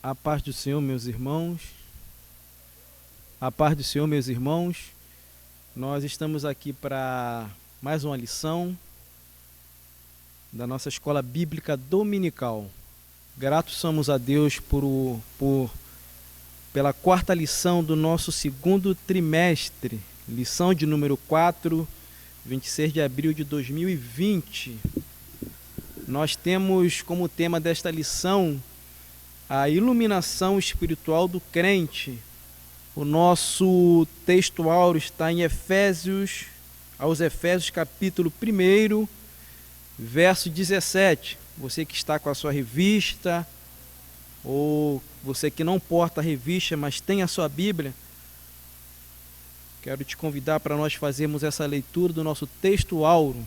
A paz do Senhor, meus irmãos. A paz do Senhor, meus irmãos. Nós estamos aqui para mais uma lição da nossa escola bíblica dominical. Gratos somos a Deus pela quarta lição do nosso segundo trimestre, lição de número 4, 26 de abril de 2020. Nós temos como tema desta lição a iluminação espiritual do crente. O nosso texto áureo está em Efésios capítulo 1, verso 17. Você que está com a sua revista, ou você que não porta a revista, mas tem a sua Bíblia, quero te convidar para nós fazermos essa leitura do nosso texto áureo.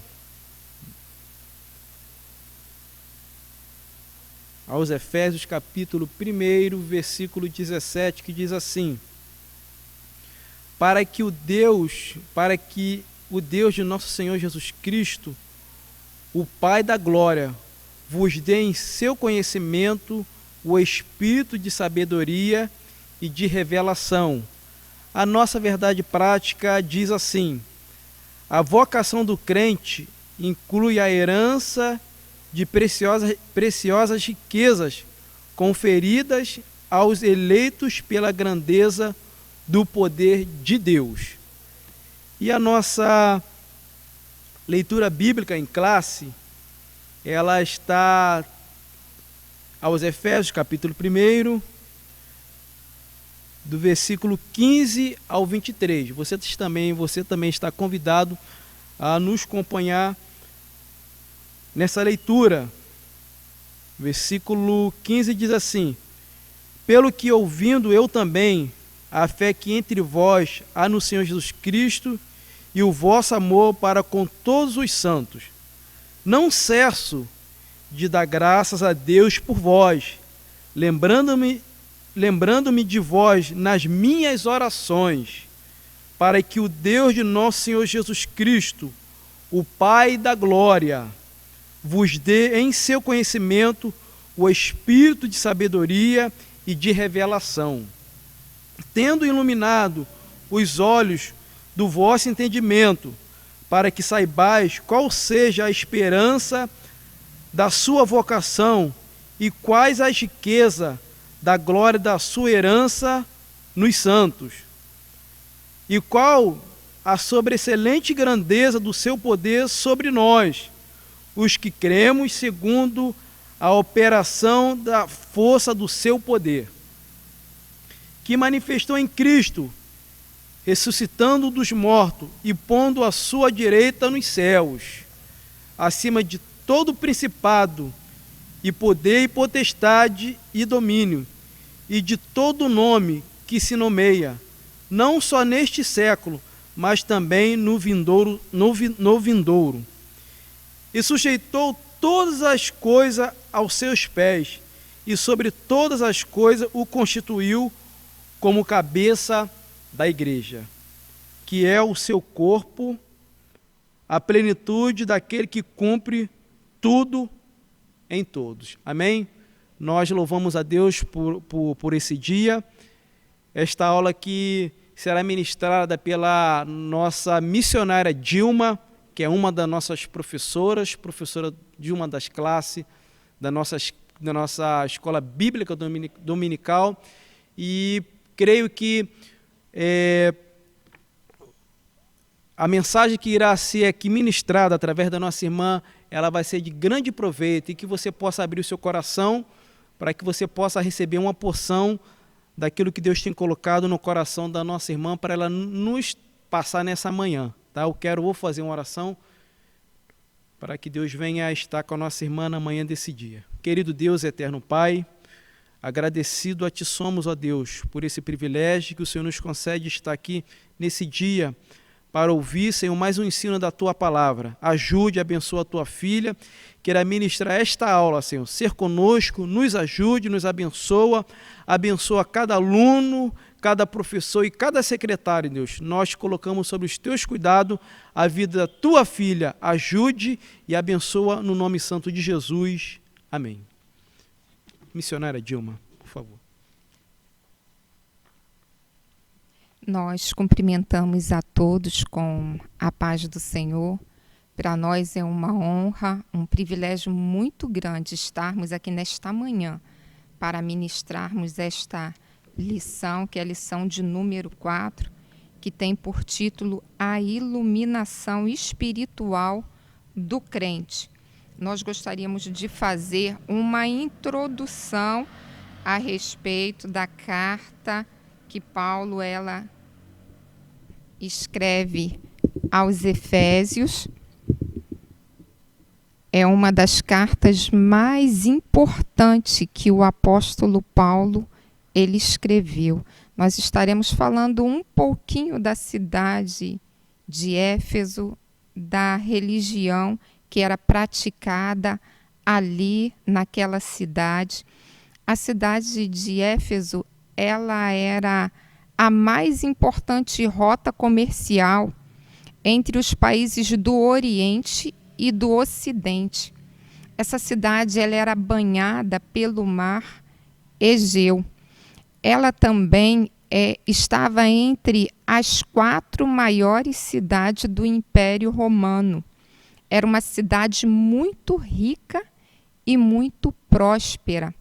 Aos Efésios capítulo 1, versículo 17, que diz assim: para que o Deus de nosso Senhor Jesus Cristo, o Pai da glória, vos dê em seu conhecimento o espírito de sabedoria e de revelação. A nossa verdade prática diz assim: a vocação do crente inclui a herança de preciosas riquezas conferidas aos eleitos pela grandeza do poder de Deus. E a nossa leitura bíblica em classe, ela está aos Efésios capítulo 1, do versículo 15 ao 23. Você também está convidado a nos acompanhar nessa leitura. Versículo 15 diz assim: pelo que ouvindo eu também a fé que entre vós há no Senhor Jesus Cristo e o vosso amor para com todos os santos, não cesso de dar graças a Deus por vós, lembrando-me de vós nas minhas orações, para que o Deus de nosso Senhor Jesus Cristo, o Pai da glória, vos dê em seu conhecimento o espírito de sabedoria e de revelação, tendo iluminado os olhos do vosso entendimento, para que saibais qual seja a esperança da sua vocação e quais as riquezas da glória da sua herança nos santos, e qual a sobreexcelente grandeza do seu poder sobre nós, os que cremos segundo a operação da força do seu poder, que manifestou em Cristo, ressuscitando dos mortos e pondo à sua direita nos céus, acima de todo principado e poder e potestade e domínio, e de todo nome que se nomeia, não só neste século, mas também no vindouro, e sujeitou todas as coisas aos seus pés, e sobre todas as coisas o constituiu como cabeça da igreja, que é o seu corpo, a plenitude daquele que cumpre tudo em todos. Amém? Nós louvamos a Deus por esse dia. Esta aula aqui será ministrada pela nossa missionária Dilma, que é uma das nossas professora de uma das classes da nossa escola bíblica dominical, e creio que a mensagem que irá ser aqui ministrada através da nossa irmã, ela vai ser de grande proveito, e que você possa abrir o seu coração para que você possa receber uma porção daquilo que Deus tem colocado no coração da nossa irmã para ela nos passar nessa manhã. Tá? Vou fazer uma oração para que Deus venha a estar com a nossa irmã na manhã desse dia. Querido Deus, eterno Pai, agradecido a Ti somos, ó Deus, por esse privilégio que o Senhor nos concede estar aqui nesse dia para ouvir, Senhor, mais um ensino da Tua palavra. Ajude, abençoa a Tua filha, que irá ministrar esta aula, Senhor. Ser conosco, nos ajude, nos abençoa cada aluno, cada professor e cada secretário, Deus. Nós colocamos sobre os Teus cuidados a vida da Tua filha. Ajude e abençoa no nome santo de Jesus. Amém. Missionária Dilma, por favor. Nós cumprimentamos a todos com a paz do Senhor. Para nós é uma honra, um privilégio muito grande estarmos aqui nesta manhã para ministrarmos esta lição, que é a lição de número 4, que tem por título A Iluminação Espiritual do Crente. Nós gostaríamos de fazer uma introdução a respeito da carta que Paulo escreve aos Efésios. É uma das cartas mais importantes que o apóstolo Paulo ele escreveu. Nós estaremos falando um pouquinho da cidade de Éfeso, da religião que era praticada ali naquela cidade. A cidade de Éfeso, ela era a mais importante rota comercial entre os países do Oriente e do Ocidente. Essa cidade ela era banhada pelo mar Egeu. Ela também estava entre as 4 maiores cidades do Império Romano. Era uma cidade muito rica e muito próspera.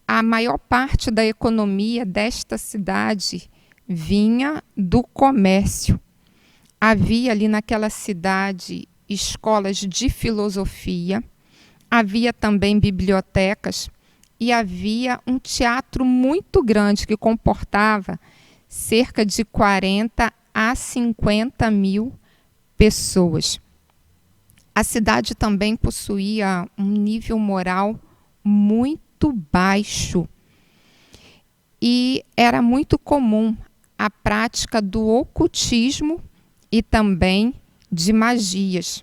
A maior parte da economia desta cidade vinha do comércio. Havia ali naquela cidade escolas de filosofia, havia também bibliotecas e havia um teatro muito grande que comportava cerca de 40 a 50 mil pessoas. A cidade também possuía um nível moral muito baixo e era muito comum a prática do ocultismo e também de magias.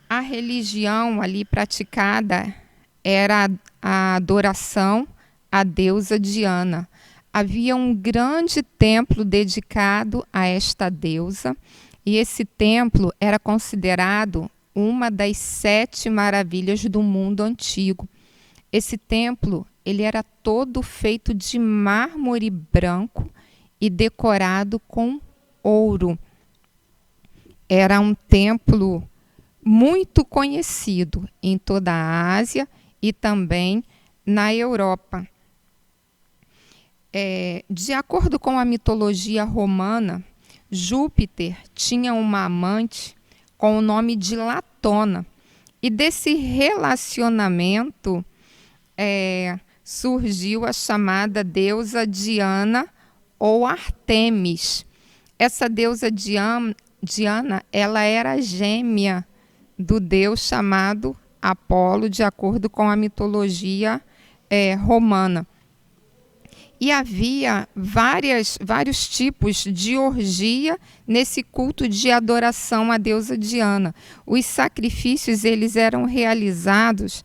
A religião ali praticada era a adoração à deusa Diana. Havia um grande templo dedicado a esta deusa e esse templo era considerado uma das 7 maravilhas do mundo antigo. Esse templo ele era todo feito de mármore branco e decorado com ouro. Era um templo muito conhecido em toda a Ásia e também na Europa. De acordo com a mitologia romana, Júpiter tinha uma amante com o nome de Latona. E desse relacionamento surgiu a chamada deusa Diana ou Artemis. Essa deusa Diana, ela era gêmea do deus chamado Apolo, de acordo com a mitologia romana. E havia vários tipos de orgia nesse culto de adoração à deusa Diana. Os sacrifícios eles eram realizados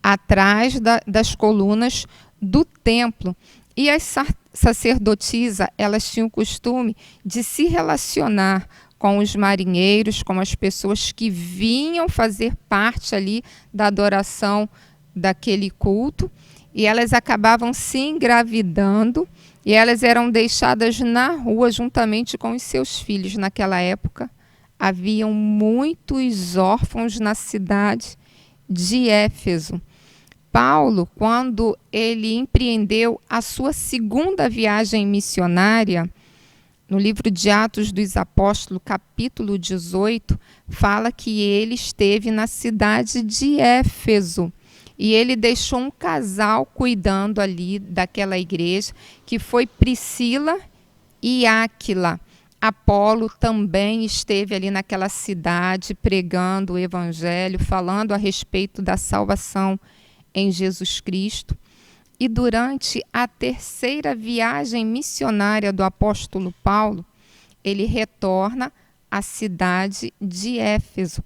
atrás das colunas do templo. E as sacerdotisas elas tinham o costume de se relacionar com os marinheiros, com as pessoas que vinham fazer parte ali da adoração daquele culto. E elas acabavam se engravidando e elas eram deixadas na rua juntamente com os seus filhos. Naquela época, haviam muitos órfãos na cidade de Éfeso. Paulo, quando ele empreendeu a sua segunda viagem missionária, no livro de Atos dos Apóstolos, capítulo 18, fala que ele esteve na cidade de Éfeso. E ele deixou um casal cuidando ali daquela igreja, que foi Priscila e Áquila. Apolo também esteve ali naquela cidade pregando o evangelho, falando a respeito da salvação em Jesus Cristo. E durante a terceira viagem missionária do apóstolo Paulo, ele retorna à cidade de Éfeso.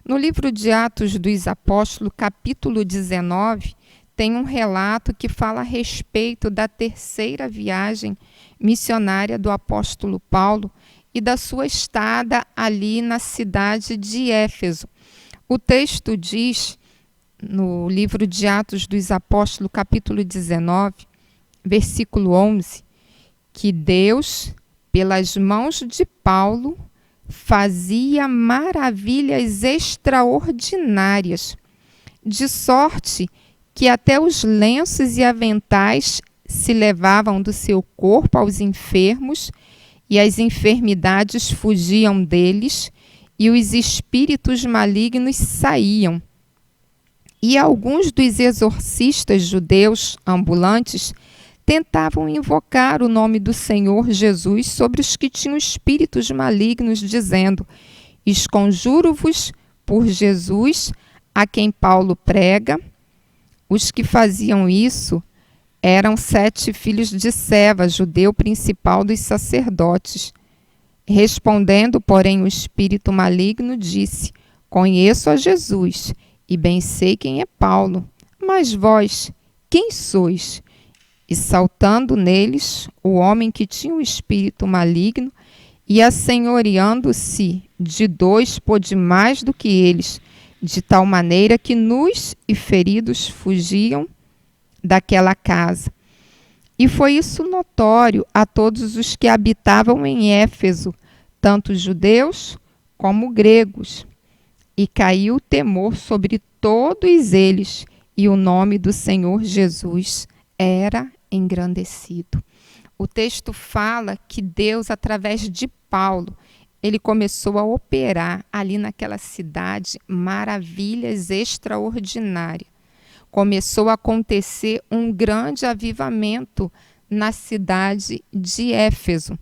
No livro de Atos dos Apóstolos, capítulo 19, tem um relato que fala a respeito da terceira viagem missionária do apóstolo Paulo e da sua estada ali na cidade de Éfeso. O texto diz, no livro de Atos dos Apóstolos, capítulo 19, versículo 11, que Deus, pelas mãos de Paulo, fazia maravilhas extraordinárias, de sorte que até os lenços e aventais se levavam do seu corpo aos enfermos, e as enfermidades fugiam deles, e os espíritos malignos saíam. E alguns dos exorcistas judeus ambulantes tentavam invocar o nome do Senhor Jesus sobre os que tinham espíritos malignos, dizendo: esconjuro-vos por Jesus, a quem Paulo prega. Os que faziam isso eram 7 filhos de Seva, judeu principal dos sacerdotes. Respondendo, porém, o espírito maligno disse: conheço a Jesus, e bem sei quem é Paulo, mas vós, quem sois? E saltando neles, o homem que tinha o espírito maligno, e assenhoreando-se de 2, pôde mais do que eles, de tal maneira que nus e feridos fugiam daquela casa. E foi isso notório a todos os que habitavam em Éfeso, tanto judeus como gregos. E caiu o temor sobre todos eles, e o nome do Senhor Jesus era engrandecido. O texto fala que Deus, através de Paulo, ele começou a operar ali naquela cidade maravilhas extraordinárias. Começou a acontecer um grande avivamento na cidade de Éfeso.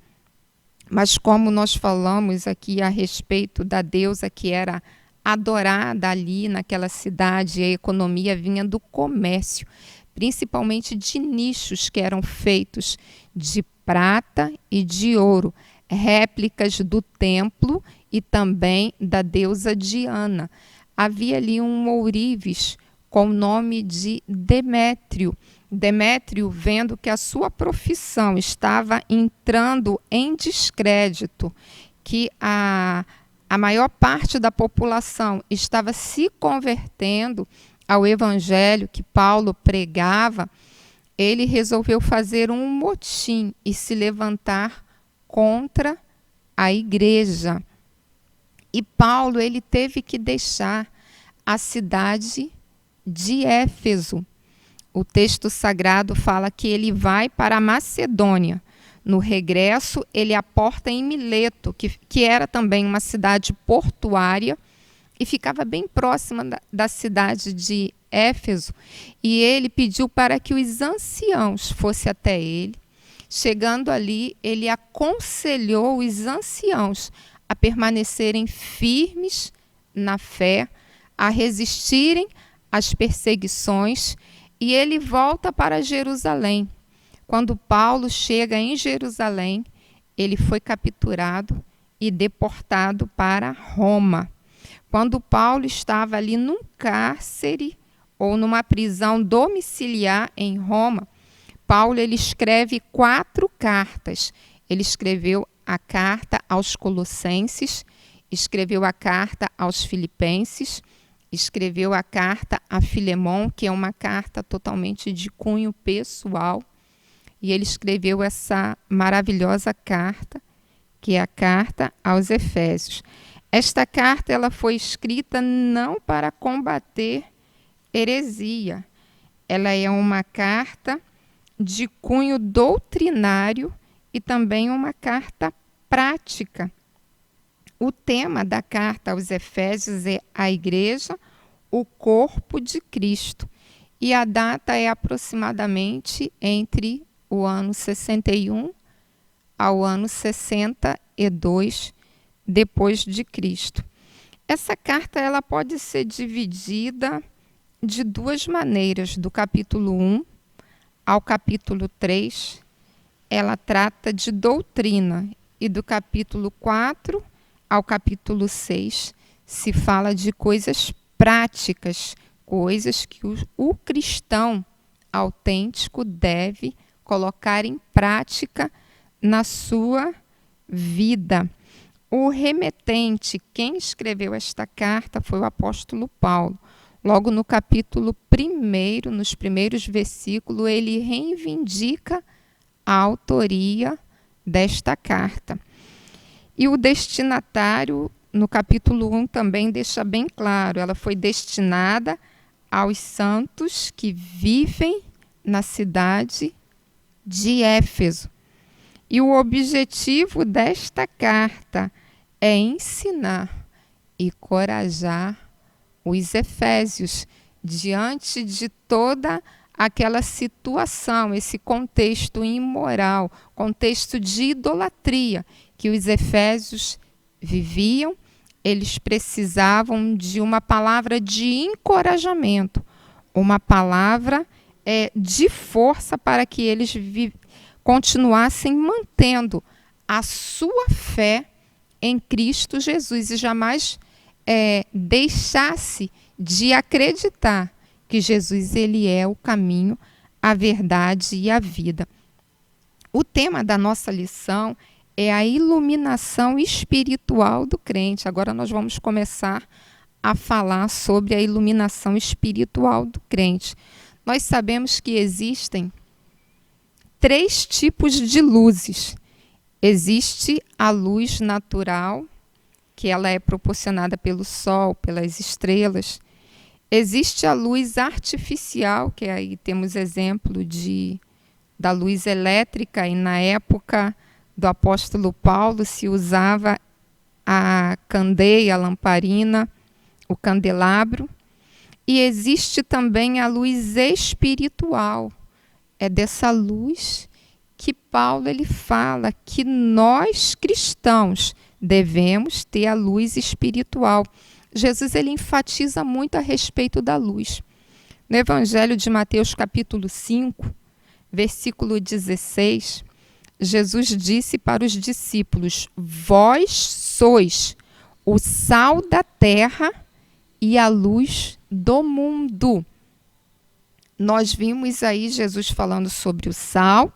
Mas como nós falamos aqui a respeito da deusa que era adorada ali naquela cidade, a economia vinha do comércio, principalmente de nichos que eram feitos de prata e de ouro, réplicas do templo e também da deusa Diana. Havia ali um ourives com o nome de Demétrio. Demétrio, vendo que a sua profissão estava entrando em descrédito, que a maior parte da população estava se convertendo ao evangelho que Paulo pregava, ele resolveu fazer um motim e se levantar contra a igreja. E Paulo, ele teve que deixar a cidade de Éfeso. O texto sagrado fala que ele vai para a Macedônia. No regresso, ele aporta em Mileto, que era também uma cidade portuária e ficava bem próxima da cidade de Éfeso. E ele pediu para que os anciãos fossem até ele. Chegando ali, ele aconselhou os anciãos a permanecerem firmes na fé, a resistirem às perseguições, e ele volta para Jerusalém. Quando Paulo chega em Jerusalém, ele foi capturado e deportado para Roma. Quando Paulo estava ali num cárcere ou numa prisão domiciliar em Roma, Paulo ele escreve 4 cartas. Ele escreveu a carta aos Colossenses, escreveu a carta aos Filipenses, escreveu a carta a Filemon, que é uma carta totalmente de cunho pessoal, e ele escreveu essa maravilhosa carta, que é a carta aos Efésios. Esta carta ela foi escrita não para combater heresia. Ela é uma carta de cunho doutrinário e também uma carta prática. O tema da carta aos Efésios é a igreja, o corpo de Cristo. E a data é aproximadamente entre o ano 61 ao ano 62 depois de Cristo. Essa carta ela pode ser dividida de 2 maneiras. Do capítulo 1 ao capítulo 3, ela trata de doutrina, e do capítulo 4 ao capítulo 6 se fala de coisas práticas, coisas que o cristão autêntico deve colocar em prática na sua vida. O remetente, quem escreveu esta carta, foi o apóstolo Paulo. Logo no capítulo 1, nos primeiros versículos, ele reivindica a autoria desta carta. E o destinatário, no capítulo 1, também deixa bem claro, ela foi destinada aos santos que vivem na cidade de Éfeso. E o objetivo desta carta é ensinar e encorajar os efésios diante de toda aquela situação, esse contexto imoral, contexto de idolatria que os efésios viviam. Eles precisavam de uma palavra de encorajamento, uma palavra de força para que eles continuassem mantendo a sua fé em Cristo Jesus e jamais deixasse de acreditar que Jesus ele é o caminho, a verdade e a vida. O tema da nossa lição é a iluminação espiritual do crente. Agora nós vamos começar a falar sobre a iluminação espiritual do crente. Nós sabemos que existem 3 tipos de luzes. Existe a luz natural, que ela é proporcionada pelo sol, pelas estrelas. Existe a luz artificial, que aí temos exemplo da luz elétrica, e na época do apóstolo Paulo se usava a candeia, a lamparina, o candelabro. E existe também a luz espiritual. É dessa luz que Paulo ele fala que nós cristãos devemos ter a luz espiritual. Jesus ele enfatiza muito a respeito da luz. No Evangelho de Mateus, capítulo 5, versículo 16, Jesus disse para os discípulos: vós sois o sal da terra e a luz do mundo. Nós vimos aí Jesus falando sobre o sal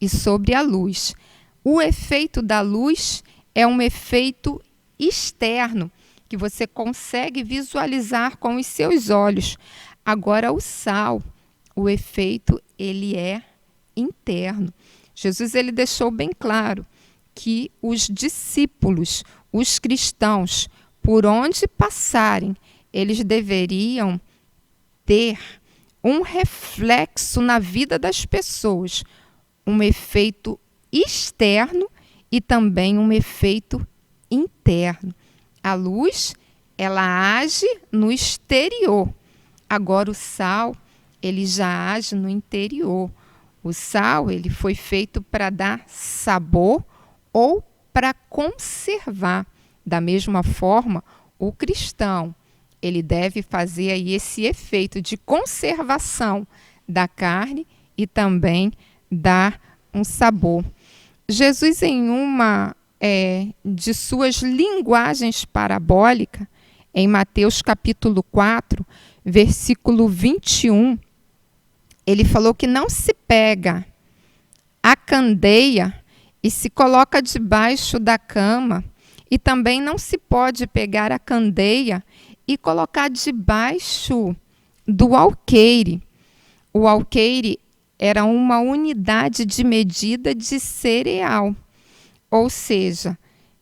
e sobre a luz. O efeito da luz é um efeito externo, que você consegue visualizar com os seus olhos. Agora o sal, o efeito, ele é interno. Jesus ele deixou bem claro que os discípulos, os cristãos, por onde passarem, eles deveriam ter um reflexo na vida das pessoas, um efeito externo e também um efeito interno. A luz, ela age no exterior. Agora o sal, ele já age no interior. O sal, ele foi feito para dar sabor ou para conservar. Da mesma forma, o cristão, ele deve fazer aí esse efeito de conservação da carne e também dar um sabor. Jesus, em uma de suas linguagens parabólicas, em Mateus capítulo 4, versículo 21, ele falou que não se pega a candeia e se coloca debaixo da cama, e também não se pode pegar a candeia e colocar debaixo do alqueire. O alqueire era uma unidade de medida de cereal. Ou seja,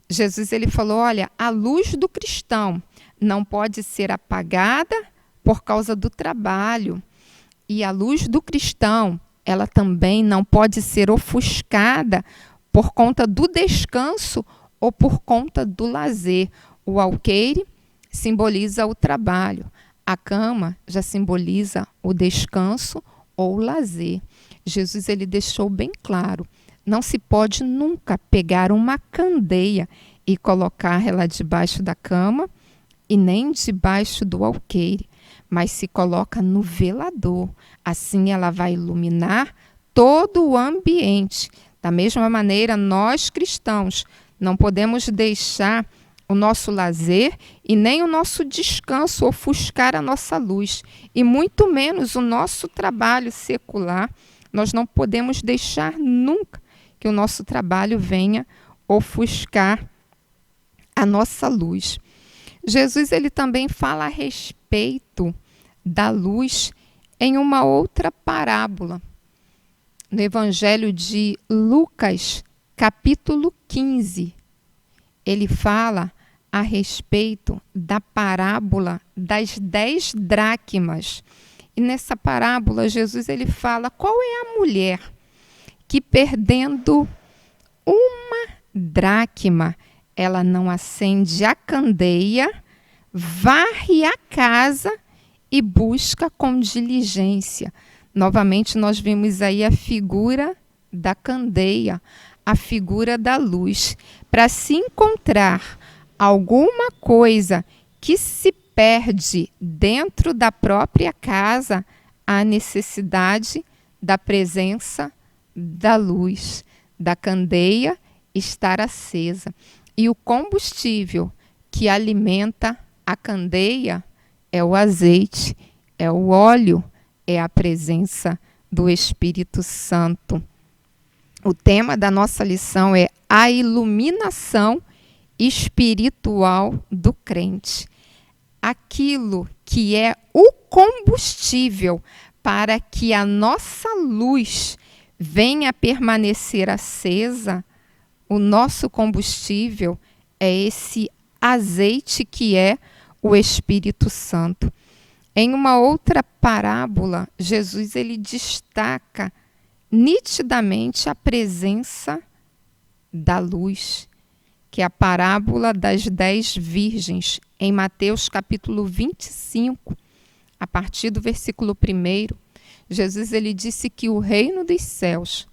Jesus ele falou, olha, a luz do cristão não pode ser apagada por causa do trabalho. E a luz do cristão, ela também não pode ser ofuscada por conta do descanso ou por conta do lazer. O alqueire simboliza o trabalho. A cama já simboliza o descanso ou o lazer. Jesus ele deixou bem claro, não se pode nunca pegar uma candeia e colocar ela debaixo da cama e nem debaixo do alqueire, mas se coloca no velador. Assim ela vai iluminar todo o ambiente. Da mesma maneira, nós cristãos não podemos deixar o nosso lazer e nem o nosso descanso ofuscar a nossa luz, e muito menos o nosso trabalho secular. Nós não podemos deixar nunca que o nosso trabalho venha ofuscar a nossa luz. Jesus ele também fala a respeito da luz em uma outra parábola. No Evangelho de Lucas, capítulo 15, ele fala a respeito da parábola das 10 dracmas. E nessa parábola, Jesus ele fala qual é a mulher que, perdendo uma dracma, ela não acende a candeia, varre a casa e busca com diligência. Novamente, nós vimos aí a figura da candeia, a figura da luz. Para se encontrar alguma coisa que se perde dentro da própria casa, há necessidade da presença da luz, da candeia estar acesa. E o combustível que alimenta a candeia é o azeite, é o óleo, é a presença do Espírito Santo. O tema da nossa lição é a iluminação espiritual do crente. Aquilo que é o combustível para que a nossa luz venha a permanecer acesa, o nosso combustível é esse azeite que é o Espírito Santo. Em uma outra parábola, Jesus ele destaca nitidamente a presença da luz, que é a parábola das 10 virgens, em Mateus capítulo 25, a partir do versículo 1, Jesus ele disse que o reino dos céus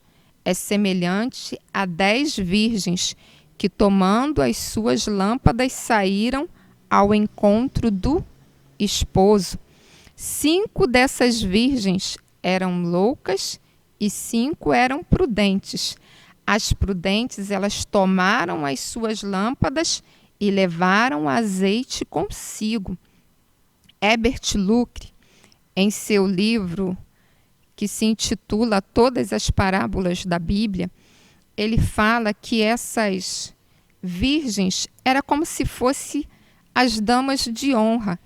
é semelhante a 10 virgens que, tomando as suas lâmpadas, saíram ao encontro do esposo. 5 dessas virgens eram loucas e 5 eram prudentes. As prudentes, elas tomaram as suas lâmpadas e levaram azeite consigo. Herbert Lucre, em seu livro que se intitula Todas as Parábolas da Bíblia, ele fala que essas virgens era como se fossem as damas de honra,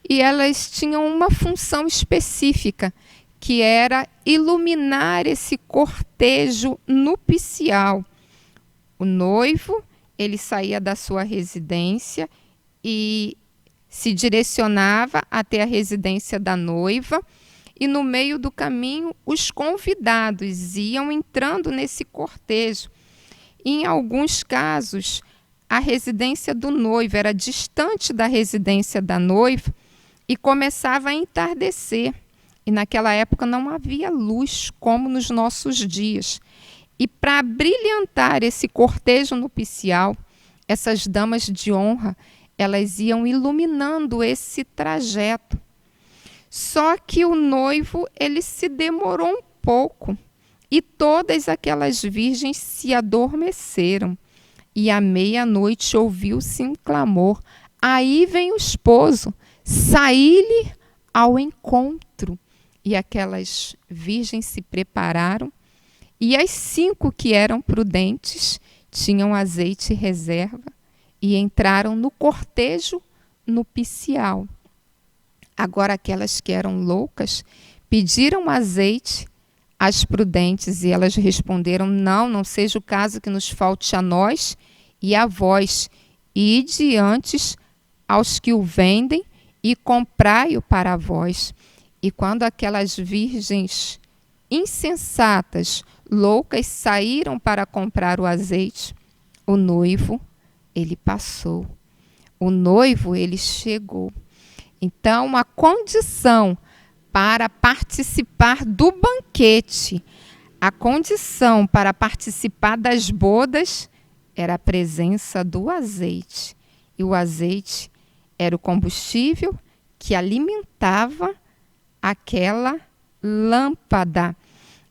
e elas tinham uma função específica, que era iluminar esse cortejo nupcial. O noivo, ele saía da sua residência e se direcionava até a residência da noiva, e no meio do caminho os convidados iam entrando nesse cortejo. Em alguns casos, a residência do noivo era distante da residência da noiva e começava a entardecer. E naquela época não havia luz como nos nossos dias. E para brilhantar esse cortejo nupcial, essas damas de honra, elas iam iluminando esse trajeto. Só que o noivo, ele se demorou um pouco e todas aquelas virgens se adormeceram. E à meia-noite ouviu-se um clamor: aí vem o esposo, saí-lhe ao encontro. E aquelas virgens se prepararam, e as 5 que eram prudentes tinham azeite em reserva e entraram no cortejo nupcial. Agora aquelas que eram loucas pediram azeite às prudentes, e elas responderam: não seja o caso que nos falte a nós e a vós, ide antes aos que o vendem e comprai-o para vós. E quando aquelas virgens insensatas, loucas, saíram para comprar o azeite, o noivo, ele passou. O noivo, ele chegou. Então, a condição para participar do banquete, a condição para participar das bodas, era a presença do azeite. E o azeite era o combustível que alimentava aquela lâmpada.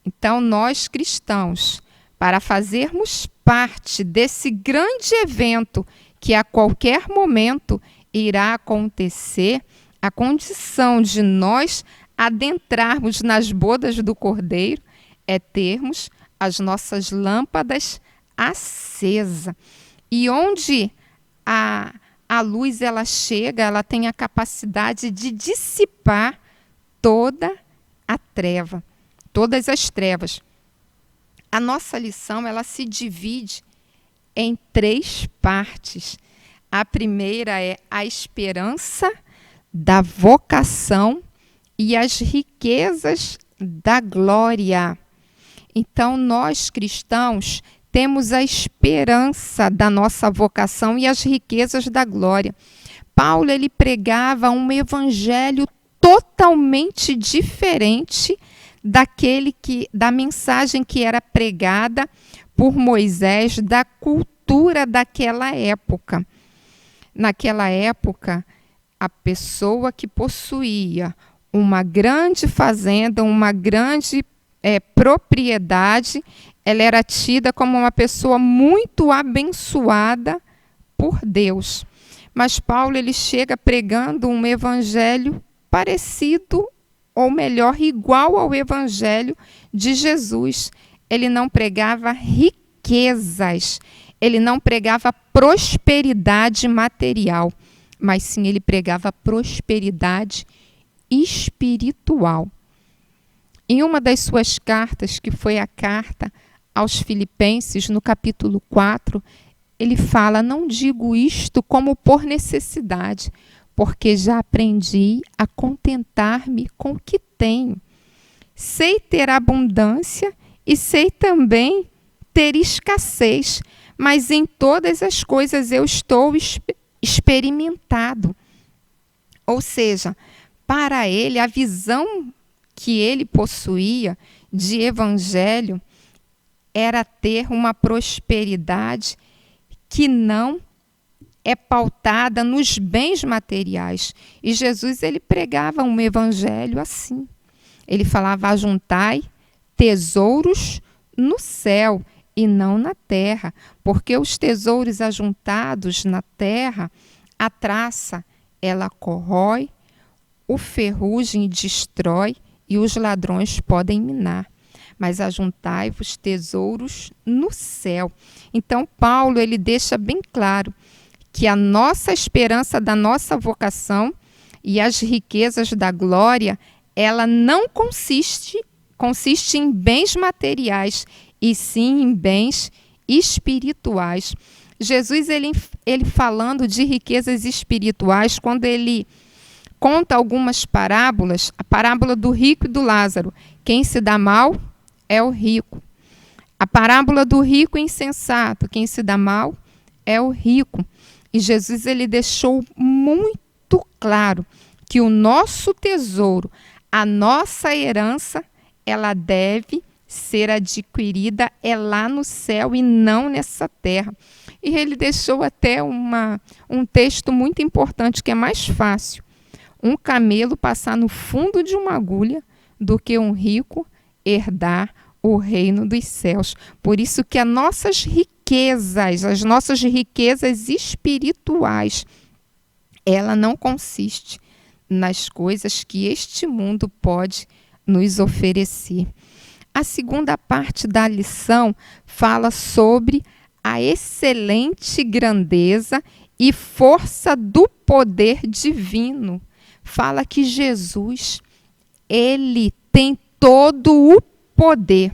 Então, nós cristãos, para fazermos parte desse grande evento que a qualquer momento irá acontecer, a condição de nós adentrarmos nas bodas do Cordeiro é termos as nossas lâmpadas acesas. E onde a luz ela chega, ela tem a capacidade de dissipar toda a treva, todas as trevas. A nossa lição, ela se divide em 3 partes. A primeira é a esperança da vocação e as riquezas da glória. Então, nós cristãos temos a esperança da nossa vocação e as riquezas da glória. Paulo, ele pregava um evangelho totalmente diferente da mensagem que era pregada por Moisés, da cultura daquela época. Naquela época, a pessoa que possuía uma grande fazenda, uma grande propriedade, ela era tida como uma pessoa muito abençoada por Deus. Mas Paulo, ele chega pregando um evangelho parecido, ou melhor, igual ao evangelho de Jesus. Ele não pregava riquezas, ele não pregava prosperidade material, mas sim ele pregava prosperidade espiritual. Em uma das suas cartas, que foi a carta aos Filipenses, no capítulo 4, ele fala: não digo isto como por necessidade, porque já aprendi a contentar-me com o que tenho. Sei ter abundância e sei também ter escassez, mas em todas as coisas eu estou experimentado. Ou seja, para ele, a visão que ele possuía de evangelho era ter uma prosperidade que não é pautada nos bens materiais. E Jesus, ele pregava um evangelho assim. Ele falava: ajuntai tesouros no céu e não na terra, porque os tesouros ajuntados na terra, a traça, ela corrói, o ferrugem destrói e os ladrões podem minar. Mas ajuntai-vos tesouros no céu. Então, Paulo, ele deixa bem claro que a nossa esperança da nossa vocação e as riquezas da glória, ela não consiste em bens materiais, e sim em bens espirituais. Jesus, ele falando de riquezas espirituais, quando ele conta algumas parábolas, a parábola do rico e do Lázaro: quem se dá mal é o rico. A parábola do rico insensato: quem se dá mal é o rico. E Jesus, ele deixou muito claro que o nosso tesouro, a nossa herança, ela deve ser adquirida lá no céu e não nessa terra. E ele deixou até um texto muito importante, que é mais fácil um camelo passar no fundo de uma agulha do que um rico herdar o reino dos céus. Por isso que as nossas riquezas espirituais, ela não consiste nas coisas que este mundo pode nos oferecer. A segunda parte da lição fala sobre a excelente grandeza e força do poder divino. Fala que Jesus, ele tem todo o poder.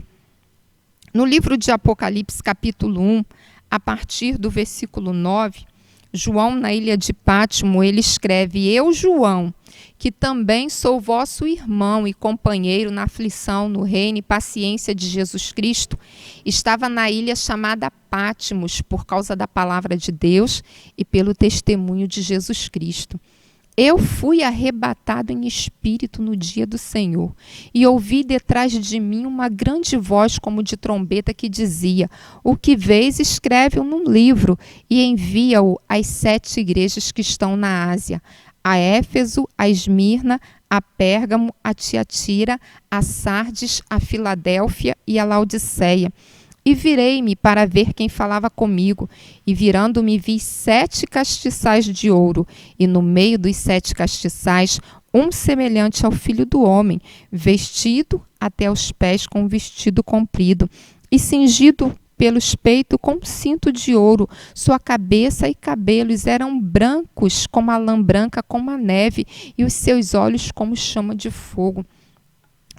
No livro de Apocalipse, capítulo 1, a partir do versículo 9, João, na ilha de Pátimo, ele escreve: eu, João, que também sou vosso irmão e companheiro na aflição, no reino e paciência de Jesus Cristo, estava na ilha chamada Pátmos por causa da palavra de Deus e pelo testemunho de Jesus Cristo. Eu fui arrebatado em espírito no dia do Senhor e ouvi detrás de mim uma grande voz como de trombeta que dizia: o que vês, escreve-o num livro e envia-o às 7 igrejas que estão na Ásia: a Éfeso, a Esmirna, a Pérgamo, a Tiatira, a Sardes, a Filadélfia e a Laodiceia. E virei-me para ver quem falava comigo, e virando-me vi 7 castiçais de ouro, e no meio dos 7 castiçais, um semelhante ao Filho do Homem, vestido até os pés com um vestido comprido, e cingido pelos peitos com um cinto de ouro. Sua cabeça e cabelos eram brancos como a lã branca como a neve, e os seus olhos como chama de fogo.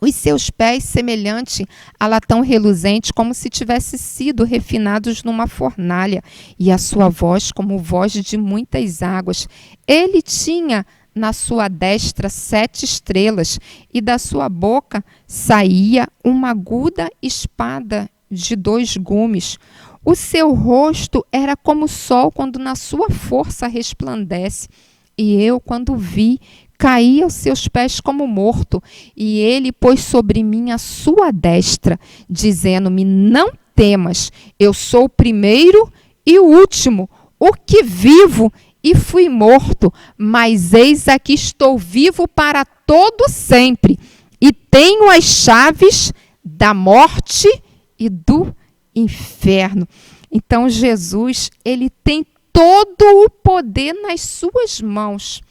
Os seus pés semelhante a latão reluzente, como se tivessem sido refinados numa fornalha, e a sua voz como voz de muitas águas. Ele tinha na sua destra 7 estrelas, e da sua boca saía uma aguda espada de 2 gumes. O seu rosto era como o sol quando na sua força resplandece. E eu, quando vi, caí aos seus pés como morto, e ele pôs sobre mim a sua destra, dizendo-me: não temas, eu sou o primeiro e o último, o que vivo e fui morto, mas eis aqui estou vivo para todo sempre, e tenho as chaves da morte e do inferno. Então Jesus, ele tem todo o poder nas suas mãos.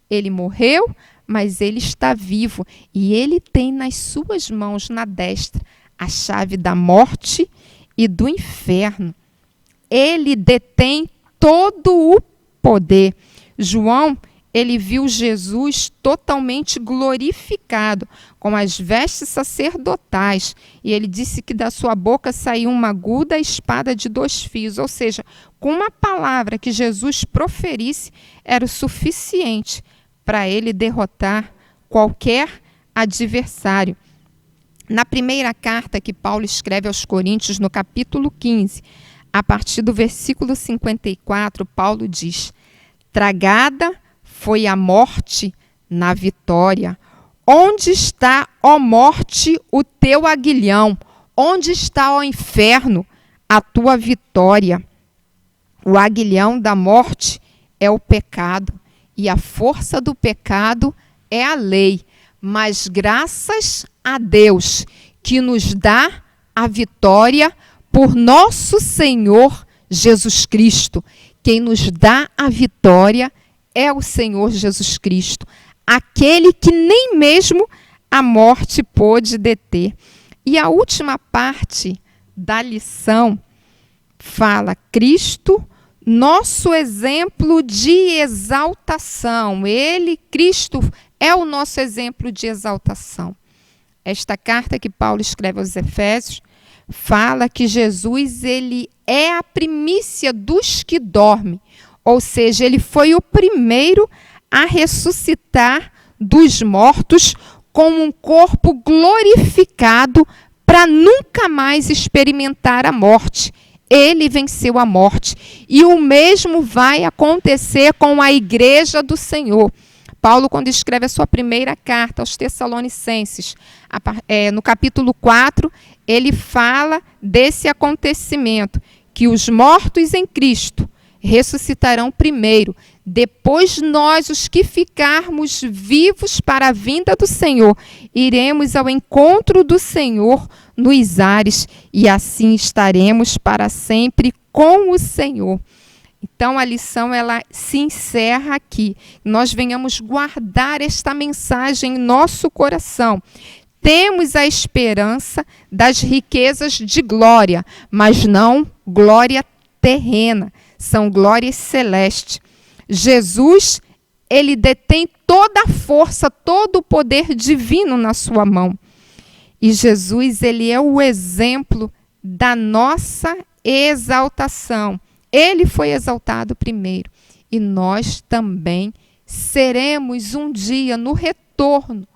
Ele morreu, mas ele está vivo, e ele tem nas suas mãos, na destra, a chave da morte e do inferno. Ele detém todo o poder. João, ele viu Jesus totalmente glorificado, com as vestes sacerdotais, e ele disse que da sua boca saiu uma aguda espada de 2 fios, ou seja, com uma palavra que Jesus proferisse, era o suficiente para ele derrotar qualquer adversário. Na primeira carta que Paulo escreve aos Coríntios, no capítulo 15, a partir do versículo 54, Paulo diz: tragada foi a morte na vitória. Onde está, ó morte, o teu aguilhão? Onde está, ó inferno, a tua vitória? O aguilhão da morte é o pecado, e a força do pecado é a lei. Mas graças a Deus que nos dá a vitória por nosso Senhor Jesus Cristo. Quem nos dá a vitória é o Senhor Jesus Cristo, aquele que nem mesmo a morte pôde deter. E a última parte da lição fala: Cristo, nosso exemplo de exaltação. Ele, Cristo, é o nosso exemplo de exaltação. Esta carta que Paulo escreve aos Efésios fala que Jesus, ele é a primícia dos que dormem, ou seja, ele foi o primeiro a ressuscitar dos mortos com um corpo glorificado para nunca mais experimentar a morte. Ele venceu a morte, e o mesmo vai acontecer com a igreja do Senhor. Paulo, quando escreve a sua primeira carta aos Tessalonicenses, no capítulo 4, ele fala desse acontecimento, que os mortos em Cristo ressuscitarão primeiro, depois nós, os que ficarmos vivos para a vinda do Senhor, iremos ao encontro do Senhor nos ares, e assim estaremos para sempre com o Senhor. Então a lição, ela se encerra aqui. Nós venhamos guardar esta mensagem em nosso coração. Temos a esperança das riquezas de glória, mas não glória terrena, são glórias celestes. Jesus, ele detém toda a força, todo o poder divino na sua mão. E Jesus, ele é o exemplo da nossa exaltação. Ele foi exaltado primeiro, e nós também seremos um dia, no retorno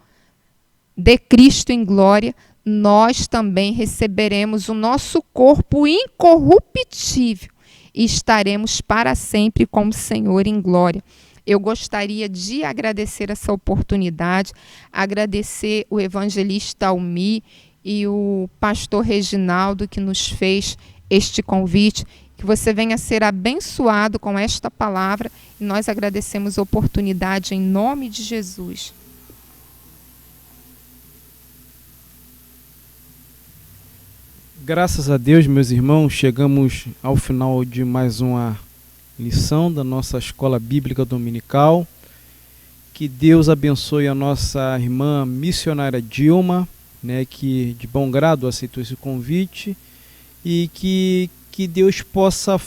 de Cristo em glória, nós também receberemos o nosso corpo incorruptível e estaremos para sempre com o Senhor em glória. Eu gostaria de agradecer essa oportunidade, agradecer o evangelista Almi e o pastor Reginaldo, que nos fez este convite. Que você venha ser abençoado com esta palavra, e nós agradecemos a oportunidade em nome de Jesus. Graças a Deus, meus irmãos, chegamos ao final de mais uma lição da nossa Escola Bíblica Dominical. Que Deus abençoe a nossa irmã missionária Dilma, que de bom grado aceitou esse convite, e que Deus possa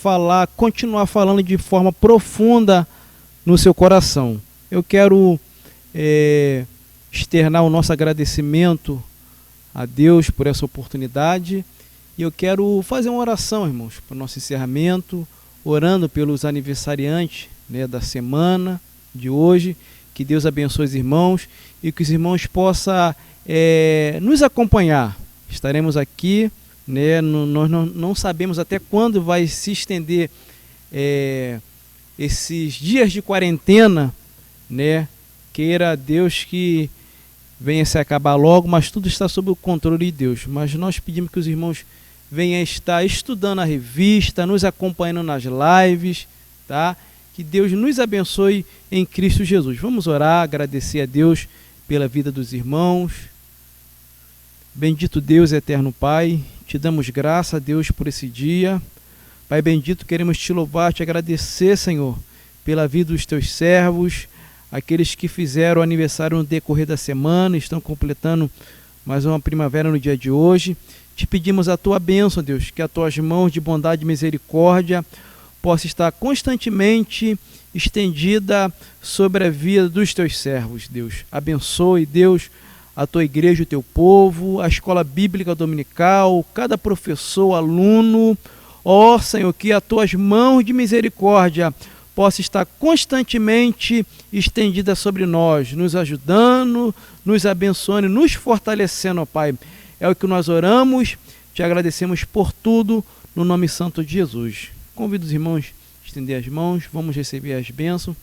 continuar falando de forma profunda no seu coração. Eu quero externar o nosso agradecimento a Deus por essa oportunidade. E eu quero fazer uma oração, irmãos, para o nosso encerramento, orando pelos aniversariantes, né, da semana de hoje. Que Deus abençoe os irmãos e que os irmãos possam nos acompanhar. Estaremos aqui, né, nós não sabemos até quando vai se estender esses dias de quarentena, né? Queira Deus que venha se acabar logo, mas tudo está sob o controle de Deus. Mas nós pedimos que os irmãos venham estar estudando a revista, nos acompanhando nas lives, tá? Que Deus nos abençoe em Cristo Jesus. Vamos orar, agradecer a Deus pela vida dos irmãos. Bendito Deus, eterno Pai, te damos graça a Deus por esse dia. Pai bendito, queremos te louvar, te agradecer, Senhor, pela vida dos teus servos, aqueles que fizeram o aniversário no decorrer da semana, estão completando mais uma primavera no dia de hoje. Te pedimos a tua bênção, Deus, que as tuas mãos de bondade e misericórdia possa estar constantemente estendida sobre a vida dos teus servos, Deus. Abençoe, Deus, a tua igreja, o teu povo, a escola bíblica dominical, cada professor, aluno. Ó Senhor, que as tuas mãos de misericórdia possa estar constantemente estendida sobre nós, nos ajudando, nos abençoando, nos fortalecendo, ó Pai. É o que nós oramos, te agradecemos por tudo, no nome santo de Jesus. Convido os irmãos a estender as mãos, vamos receber as bênçãos.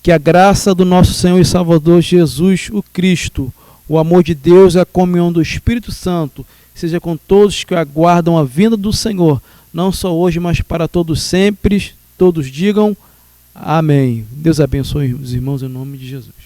Que a graça do nosso Senhor e Salvador Jesus, o Cristo, o amor de Deus e a comunhão do Espírito Santo seja com todos que aguardam a vinda do Senhor, não só hoje, mas para todos sempre. Todos digam amém. Deus abençoe os irmãos em nome de Jesus.